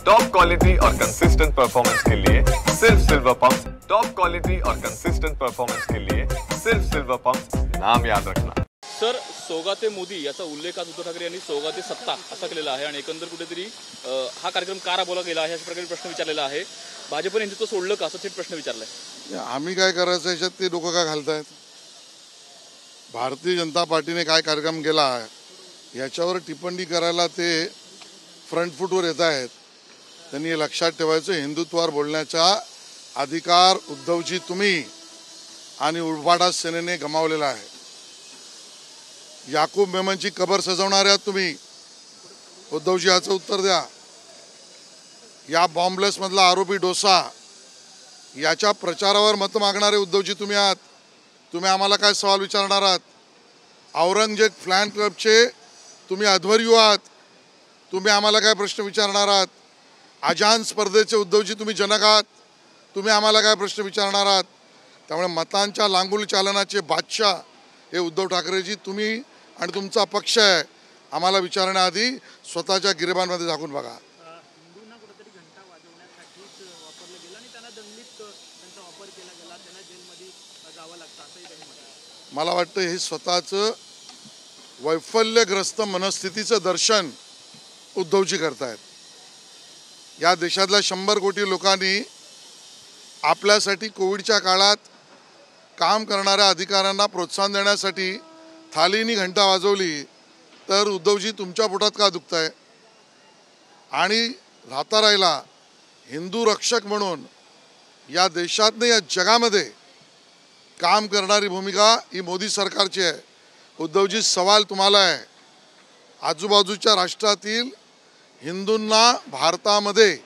Top quality और consistent performance के लिए सिर्फ सिल्वर पंप। टॉप क्वालिटी और कंसिस्टेंट परफॉर्मेंस के लिए सिर्फ सिल्वर पंप, नाम याद रखना। सर, सोगाते मोदी याचा उल्लेख आज उद्धव ठाकरे यांनी सोगाते सत्ता असा केलेला आहे आणि एकंदर कुठेतरी हा कार्यक्रम का राबवला गेला आहे अशा प्रकारे प्रश्न विचारलेला आहे। भाजपने हिंदुत्व सोडलं का असं थेट प्रश्न विचारलाय। आम्ही काय करायचं याच्यात ते लोक काय घालतायत? भारतीय जनता पार्टीने काय कार्यक्रम केला याच्यावर टिप्पणी करायला ते फ्रंट फूटवर येत आहेत। त्यांनी हे लक्षात ठेवायचं, हिंदुत्वावर बोलण्याचा अधिकार उद्धवजी तुम्ही आणि उरफाटा सेनेने गमावलेला आहे। याकूब मेमनची कबर सजवणार आहात तुम्ही, उद्धवजी याचं उत्तर द्या। या बॉम्बलेस मधला आरोपी डोसा याच्या प्रचारावर मत मागणारे उद्धवजी तुम्ही आहात। तुम्ही आम्हाला काय सवाल विचारणार आहात? औरंगजेब फॅन क्लबचे तुम्ही अध्वर्यू आहात, तुम्ही आम्हाला काय प्रश्न विचारणार आहात? अजान स्पर्धेचे उद्धवजी तुम्ही जनक आहात, तुम्ही आम्हाला काय प्रश्न विचारणार आहात? त्यामुळे मतांच्या लांगुल चालनाचे बादशाह हे उद्धव ठाकरेजी तुम्ही आणि तुमचा पक्ष आहे। आम्हाला विचारण्याआधी स्वतःच्या गिरेबांमध्ये झाकून बघा। मला वाटतं हे स्वतःचं वैफल्यग्रस्त मनस्थितीचं दर्शन उद्धवजी करतायत। या देशातल्या 100 कोटी लोकांनी आपल्यासाठी कोविडच्या काळात काम करणाऱ्या अधिकाऱ्यांना प्रोत्साहन देण्यासाठी थालीनी घंटा वाजवली, तर उद्धवजी तुमच्या पोटात का दुखताय? आणि राहता राहिला हिंदू रक्षक म्हणून या देशात नाही या जगामध्ये काम करणारी भूमिका ही मोदी सरकारची आहे। उद्धवजी, सवाल तुम्हाला आहे, आजूबाजूच्या राष्ट्रातील हिंदूंना भारतामध्ये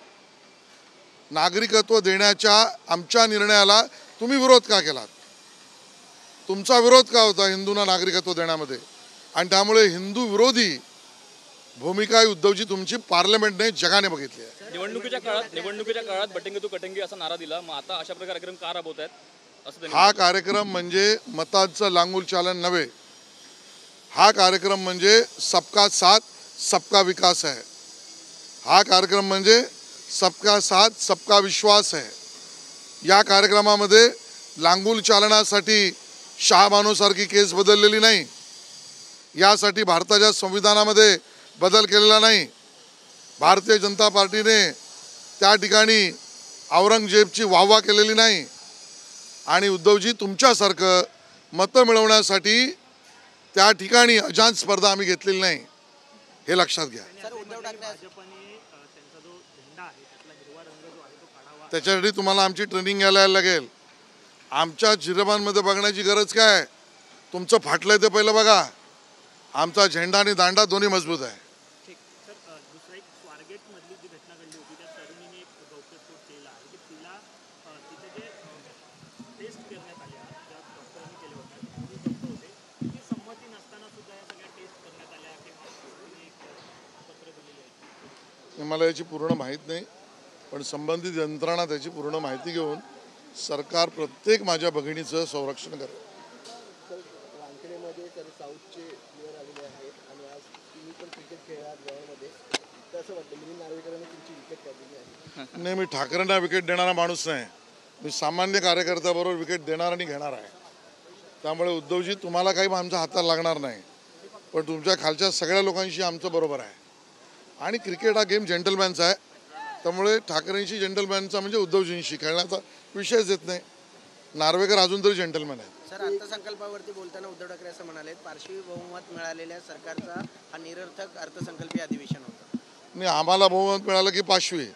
नागरिकत्व देण्याच्या आमच्या निर्णयाला तुम्ही विरोध का केलात? तुमचा विरोध का होता हिंदूंना नागरिकत्व देण्यामध्ये? आणि त्यामुळे हिंदू विरोधी भूमिका उद्धवजी तुमची पार्लमेंटने जगाने बघितली आहे। निवडणुकीच्या काळात बटेंगे तो कटेंगे असा नारा दिला, मग आता अशा प्रकारे कार्यक्रम का राबवतायत असं? हा कार्यक्रम म्हणजे मतांचं लांगुल चालन नव्हे, हा कार्यक्रम म्हणजे सबका साथ सबका विकास आहे। हा कार्यक्रम म्हणजे सबका साथ सबका विश्वास आहे। या कार्यक्रमामध्ये लांगुल चालनासाठी शहाबानोसारखी केस बदललेली नाही, यासाठी भारताच्या संविधानामध्ये बदल केलेला नाही। भारतीय जनता पार्टीने त्या ठिकाणी औरंगजेबची वाहवा केलेली नाही। आणि उद्धवजी, तुमच्यासारखं मतं मिळवण्यासाठी त्या ठिकाणी अजान स्पर्धा आम्ही घेतलेली नाही, हे लक्षात घ्या। त्याच्यासाठी तुम्हाला आमची ट्रेनिंग घ्यायला लागेल। आमच्या जिरबांमध्ये बघण्याची गरज काय? तुमचं फाटलंय ते पहिलं बघा। आमचा झेंडा आणि दांडा दोन्ही मजबूत आहे। मला याची पूर्ण माहीत नाही, पण संबंधित यंत्रणा त्याची पूर्ण माहिती घेऊन सरकार प्रत्येक माझ्या भगिनीचं संरक्षण करेल। नाही, मी ठाकरेंना विकेट देणारा माणूस नाही, मी सामान्य कार्यकर्त्याबरोबर विकेट देणार आणि घेणार आहे। त्यामुळे उद्धवजी, तुम्हाला काही आमच्या हातात लागणार नाही, पण तुमच्या खालच्या सगळ्या लोकांशी आमचं बरोबर आहे। आणि क्रिकेट हा गेम जेंटलमॅनचा आहे, त्यामुळे ठाकरेंशी जेंटलमॅनचा म्हणजे उद्धवजींशी खेळण्याचा विषयच येत नाही। नार्वेकर अजून तरी जेंटलमॅन आहे। सर, अर्थसंकल्पावरती बोलताना उद्धव ठाकरे असं म्हणाले, पार्श्वी बहुमत मिळालेल्या सरकारचा हा निरर्थक अर्थसंकल्पीय अधिवेशन होतं। नाही, आम्हाला बहुमत मिळालं की पाशवी,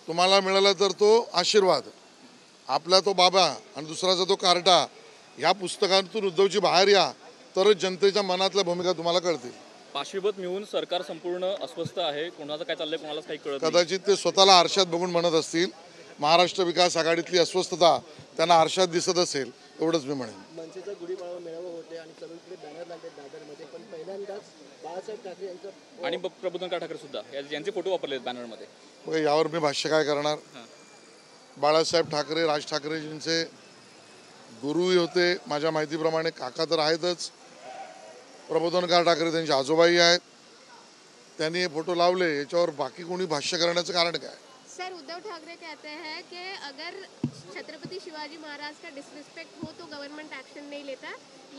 तुम्हाला मिळाला तर तो आशीर्वाद, आपला तो बाबा आणि दुसराचा तो कार्टा। या पुस्तकातून उद्धवजी बाहेर या, तरच जनतेच्या मनातल्या भूमिका तुम्हाला कळतील। पाशवीमत मिळून सरकार संपूर्ण अस्वस्थ आहे, कोणाचं काय चाललंय कोणालाच काही कळत नाही। कदाचित ते स्वतःला आरशात बघून म्हणत असतील। महाराष्ट्र विकास आघाडीतली अस्वस्थता त्यांना आरशात दिसत असेल, एवढंच मी म्हणेन। मनसेचा गुढीपाडवा मेळावा होते आणि सगळीकडे बॅनर लागले दादरमध्ये, पण पहिल्यांदाच बाळासाहेब ठाकरे यांचं आणि प्रबोधनकार ठाकरे सुद्धा यांचे फोटो वापरले बॅनरमध्ये। बघा, यावर मी भाष्य काय करणार? बाळासाहेब ठाकरे राज ठाकरेजींचे गुरुही होते, माझ्या माहितीप्रमाणे काका तर आहेतच, प्रबोधनकार ठाकरे त्यांचे आजोबाई आहेत, त्यांनी हे फोटो लावले, याच्यावर बाकी कोणी भाष्य करण्याचं कारण काय? सर, उद्धव ठाकरे कहते हैं कि अगर छत्रपति शिवाजी महाराज का डिसरिस्पेक्ट हो तो गवर्नमेंट एक्शन नहीं लेता,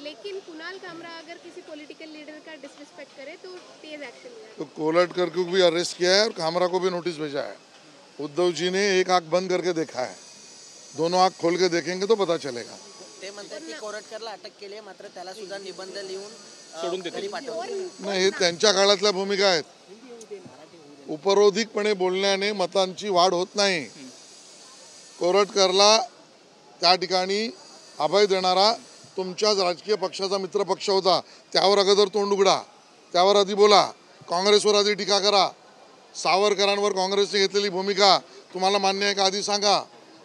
लेकिन कुणाल कामरा अगर किसी पॉलिटिकल लीडर का डिसरिस्पेक्ट करे तो तेज एक्शन लिया। तो कोलटकर को भी अरेस्ट किया है और कामरा को भी नोटिस भेजा है। उद्धव जी ने एक आंख बंद करके देखा है, दोनों आंख खोल के देखेंगे तो पता चलेगा। ते म्हणतात की कोरटकरला अटक केली आहे, मात्र त्याला सुद्धा निबंध लिहून सोडून देतील. घरी पाठवले. नाही, हे त्यांच्या काळातल्या भूमिका आहेत. उपरोधिकपणे बोलण्याने मतांची वाढ होत नाही. कोरटकरला त्या ठिकाणी अभय देणारा तुमच्याच राजकीय पक्षाचा मित्र पक्ष होता, त्यावर अगोदर तोंड उघडा, त्यावर आधी बोला, काँग्रेसवर आधी टीका करा. सावरकरांवर काँग्रेसने घेतलेली भूमिका तुम्हाला मान्य आहे का आधी सांगा,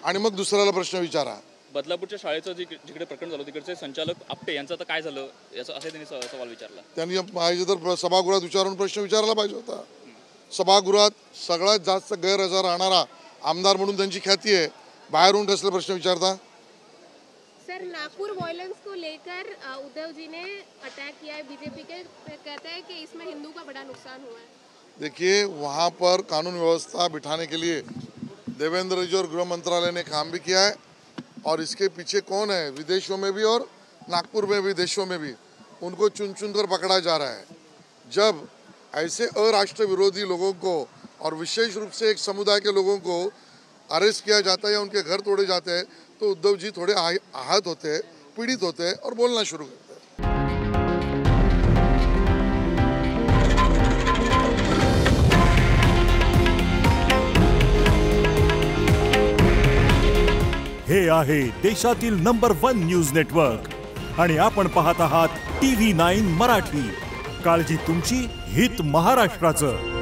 आणि मग दुसऱ्याला प्रश्न विचारा. बदलापूरच्या शाळेचं जिकडे प्रकरण झालं तिकडचे संचालक आपटे यांचं आता काय झालं याचा असे त्यांनी सवाल विचारला. त्यांनी पाहिजे तर सभागृहात विचारून प्रश्न विचारायला पाहिजे होता. सभागृहात सगळ्यात जास्त गैरहजर राहणारा आमदार म्हणून त्यांची ख्याती आहे, बाहेरून कसले प्रश्न विचारता. सर, नागपुर वायलेंस को लेकर उद्धव जी ने अटैक किया है बीजेपी के, कहते हैं कि इसमें हिंदू का बड़ा नुकसान हुआ है. देखिए, वहाँ पर कानून व्यवस्था बिठाने के लिए देवेंद्र जी और गृह मंत्रालय ने काम भी किया है, और इसके पीछे कौन है, विदेशों में भी और नागपुर में भी, देशों में भी उनको चुन चुन कर पकड़ा जा रहा है. जब ऐसे अराष्ट्र विरोधी लोगों को और विशेष रूप से एक समुदाय के लोगों को अरेस्ट किया जाता है या उनके घर तोड़े जाते हैं, तो उद्धव जी थोड़े आहत होते हैं, पीड़ित होते हैं और बोलना शुरू करते हैं. हे आहे देशातील नंबर 1 न्यूज नेटवर्क आणि आपण पाहत आहात TV9 मराठी. काळजी तुमची, हित महाराष्ट्राचं.